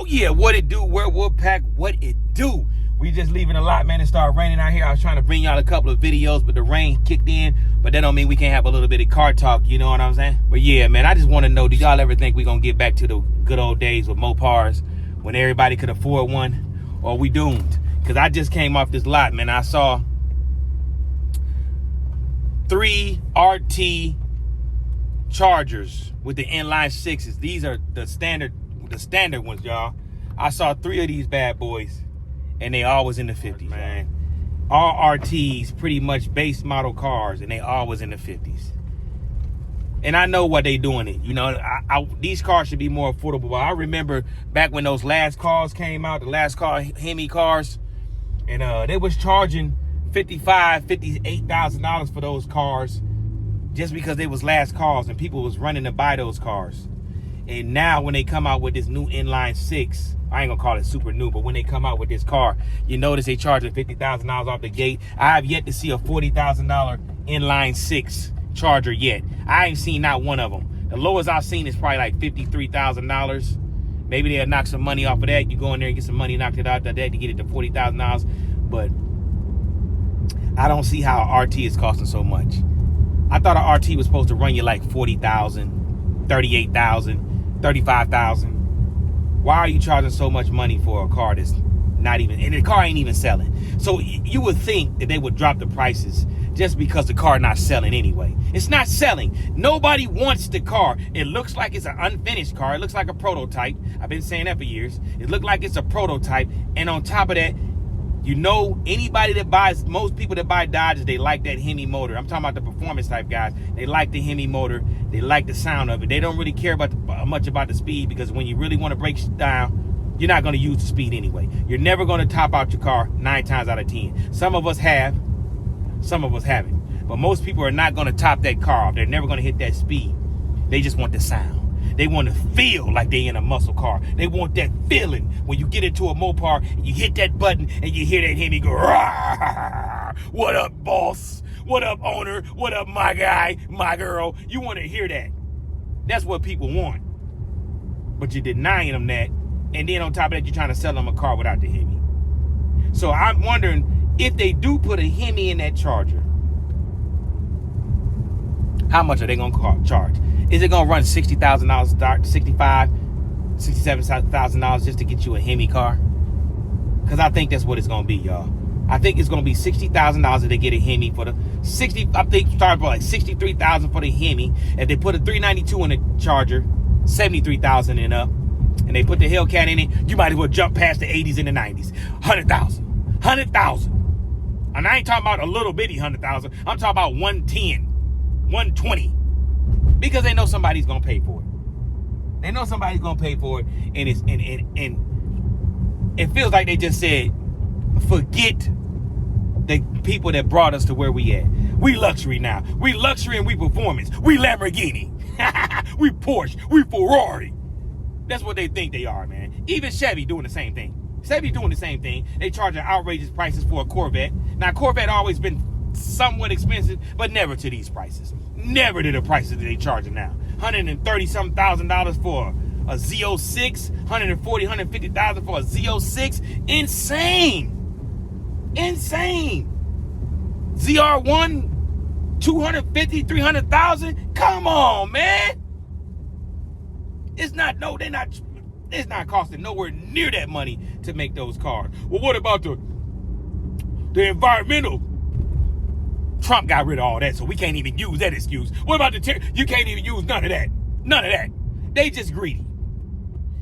Oh yeah, what it do, where Wolfpack, what it do. We just leaving a lot, man. It started raining out here. I was trying to bring y'all a couple of videos, but the rain kicked in. But that don't mean we can't have a little bit of car talk, you know what I'm saying? But yeah, man, I just want to know, do y'all ever think we gonna get back to the good old days with Mopars when everybody could afford one? Or we doomed? Because I just came off this lot, man. I saw 3 RT Chargers with the inline 6s. These are the standard ones, y'all. I saw 3 of these bad boys, and they all was in the 50s, man. All RTs, pretty much base model cars, and they all was in the 50s. And I know what they doing it. You know, these cars should be more affordable. But I remember back when those last cars came out, the last car, HEMI cars, and they was charging $58,000 for those cars just because they was last cars and people was running to buy those cars. And now when they come out with this new inline 6, I ain't gonna call it super new, but when they come out with this car, you notice they charging $50,000 off the gate. I have yet to see a $40,000 inline 6 Charger yet. I ain't seen not one of them. The lowest I've seen is probably like $53,000. Maybe they'll knock some money off of that. You go in there and get some money, knocked it out of that to get it to $40,000. But I don't see how an RT is costing so much. I thought an RT was supposed to run you like $40,000, $38,000, $35,000. Why are you charging so much money for a car that's not even, and the car ain't even selling? So you would think that they would drop the prices just because the car not selling anyway. It's not selling. Nobody wants the car. It looks like it's an unfinished car. It looks like a prototype. I've been saying that for years. It looked like it's a prototype. And on top of that, you know, anybody that buys, most people that buy Dodges, they like that HEMI motor. I'm talking about the performance type guys. They like the HEMI motor. They like the sound of it. They don't really care about much about the speed, because when you really want to break down, you're not going to use the speed anyway. You're never going to top out your car 9 times out of 10. Some of us have, some of us haven't. But most people are not going to top that car off. They're never going to hit that speed. They just want the sound. They want to feel like they in a muscle car. They want that feeling when you get into a Mopar and you hit that button and you hear that HEMI go, "Rah! What up, boss? What up, owner? What up, my guy, my girl?" You want to hear that. That's what people want. But you're denying them that. And then on top of that, you're trying to sell them a car without the HEMI. So I'm wondering, if they do put a HEMI in that Charger, how much are they going to charge? Is it going to run $60,000 start, $65,000, $67,000 just to get you a HEMI car? Because I think that's what it's going to be, y'all. I think it's going to be $60,000 if they get a HEMI for the 60. I think start for like $63,000 for the HEMI. If they put a 392 in the Charger, $73,000 and up, and they put the Hellcat in it, you might as well jump past the 80s and the 90s. $100,000. And I ain't talking about a little bitty $100,000. I'm talking about 110, 120. Because they know somebody's gonna pay for it. They know somebody's gonna pay for it, and it feels like they just said, forget the people that brought us to where we at. We luxury now. We luxury and we performance. We Lamborghini. We Porsche. We Ferrari. That's what they think they are, man. Even Chevy doing the same thing. Chevy doing the same thing. They charging outrageous prices for a Corvette. Now, Corvette always been somewhat expensive, but never to these prices. Never to the prices that they charging now. $130-something thousand for a Z06, $140,000, $150,000 for a Z06. Insane. ZR1, $250,000, $300,000. Come on, man. It's not costing nowhere near that money to make those cars. Well, what about the environmental? Trump got rid of all that, so we can't even use that excuse. What about you can't even use none of that. None of that. They just greedy.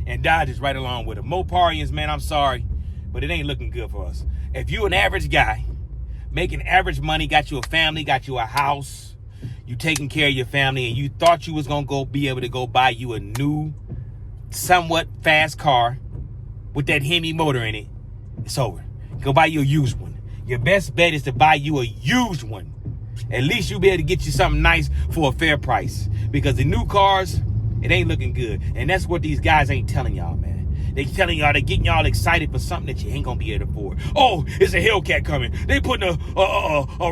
And Dodge is right along with them. Moparians, man, I'm sorry, but it ain't looking good for us. If you an average guy, making average money, got you a family, got you a house, you taking care of your family, and you thought you was going to be able to go buy you a new, somewhat fast car with that HEMI motor in it, it's over. Go buy you a used one. Your best bet is to buy you a used one. At least you'll be able to get you something nice for a fair price. Because the new cars, it ain't looking good. And that's what these guys ain't telling y'all, man. They telling y'all, they getting y'all excited for something that you ain't gonna be able to afford. Oh, it's a Hellcat coming. They putting a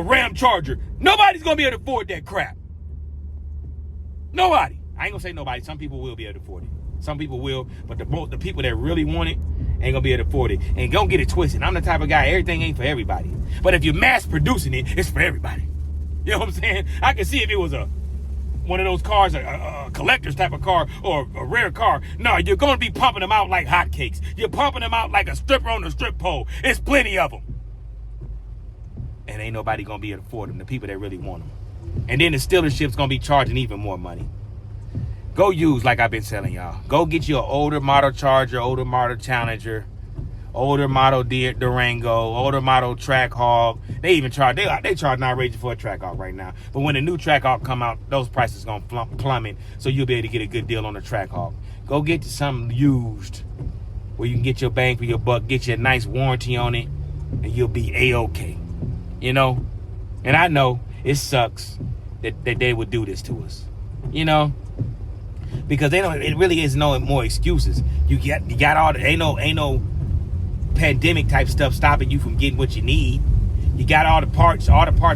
Ram Charger. Nobody's gonna be able to afford that crap. Nobody. I ain't gonna say nobody. Some people will be able to afford it. Some people will, but the people that really want it ain't gonna be able to afford it. And don't get it twisted. I'm the type of guy, everything ain't for everybody. But if you're mass producing it, it's for everybody. You know what I'm saying? I can see if it was one of those cars, a collector's type of car or a rare car. No, you're going to be pumping them out like hotcakes. You're pumping them out like a stripper on a strip pole. It's plenty of them. And ain't nobody going to be able to afford them, the people that really want them. And then the dealership's going to be charging even more money. Go use, like I've been telling y'all. Go get you an older model Charger, older model Challenger, older model Durango, older model Trackhawk. They even charge, they charge an outrageous for a Trackhawk right now. But when the new Trackhawk come out, those prices going to plummet, so you'll be able to get a good deal on the Trackhawk. Go get you something used where you can get your bang for your buck, get you a nice warranty on it, and you'll be A-okay. You know? And I know it sucks that they would do this to us. You know? Because it really is no more excuses. You got all the, ain't no pandemic type stuff stopping you from getting what you need. You got all the parts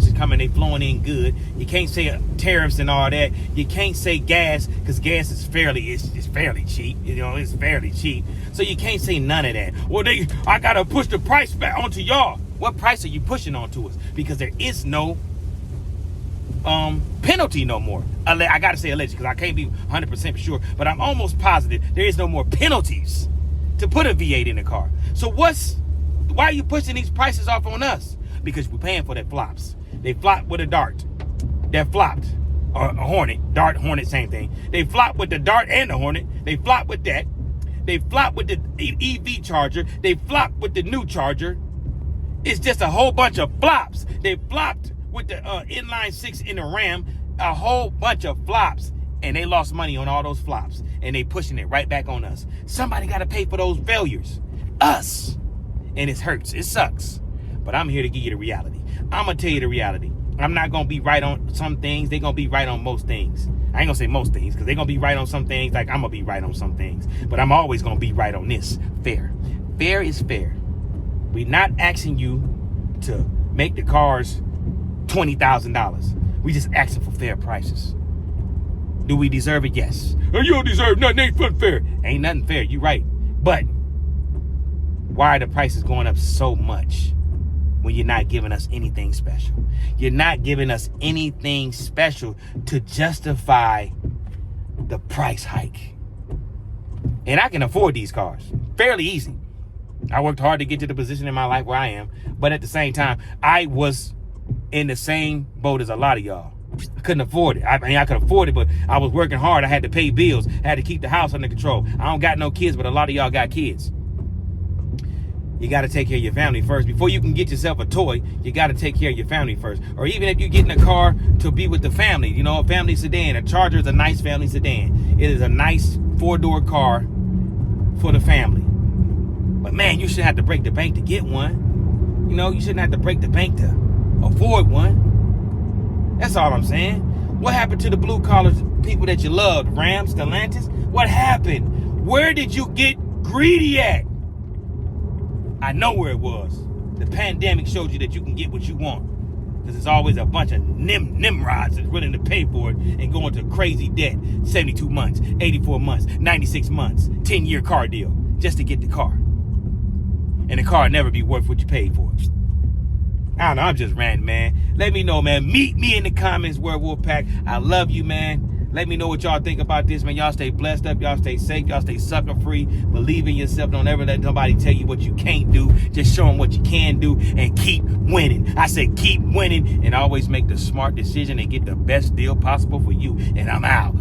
is coming, they flowing in good. You can't say tariffs and all that. You can't say gas, because gas is fairly cheap. You know, it's fairly cheap. So you can't say none of that. Well, I gotta push the price back onto y'all. What price are you pushing onto us? Because there is no penalty no more. I gotta say alleged, because I can't be 100% sure, but I'm almost positive there is no more penalties to put a V8 in the car. So why are you pushing these prices off on us? Because we're paying for that flops. They flopped with a Dart. That flopped. Or a Hornet. Dart, Hornet, same thing. They flopped with the Dart and the Hornet. They flopped with that. They flopped with the EV Charger. They flopped with the new Charger. It's just a whole bunch of flops. They flopped with the inline 6 in the Ram. A whole bunch of flops. And they lost money on all those flops. And they pushing it right back on us. Somebody got to pay for those failures. Us. And it hurts. It sucks. But I'm here to give you the reality. I'm going to tell you the reality. I'm not going to be right on some things. They're going to be right on most things. I ain't going to say most things, because they're going to be right on some things like I'm going to be right on some things. But I'm always going to be right on this. Fair. Fair is fair. We're not asking you to make the cars $20,000. We just asking for fair prices. Do we deserve it? Yes. Oh, you don't deserve nothing. Ain't fair. Ain't nothing fair. You right. But why are the prices going up so much when you're not giving us anything special? You're not giving us anything special to justify the price hike. And I can afford these cars fairly easy. I worked hard to get to the position in my life where I am. But at the same time, I was in the same boat as a lot of y'all. I couldn't afford it. I mean, I could afford it, but I was working hard. I had to pay bills. I had to keep the house under control. I don't got no kids, but a lot of y'all got kids. You got to take care of your family first. Before you can get yourself a toy, you got to take care of your family first. Or even if you get in a car to be with the family, you know, a family sedan. A Charger is a nice family sedan. It is a nice 4-door car for the family. But man, you shouldn't have to break the bank to get one. You know, you shouldn't have to break the bank to afford one. That's all I'm saying. What happened to the blue collar people that you loved? Ram, Stellantis? What happened? Where did you get greedy at? I know where it was. The pandemic showed you that you can get what you want. Because there's always a bunch of nimrods that's willing to pay for it and go into crazy debt. 72 months, 84 months, 96 months, 10-year car deal just to get the car. And the car never be worth what you paid for it. I don't know, I'm just ranting, man. Let me know, man. Meet me in the comments, Werewolf Pack. I love you, man. Let me know what y'all think about this, man. Y'all stay blessed up. Y'all stay safe. Y'all stay sucker-free. Believe in yourself. Don't ever let nobody tell you what you can't do. Just show them what you can do and keep winning. I said keep winning and always make the smart decision and get the best deal possible for you. And I'm out.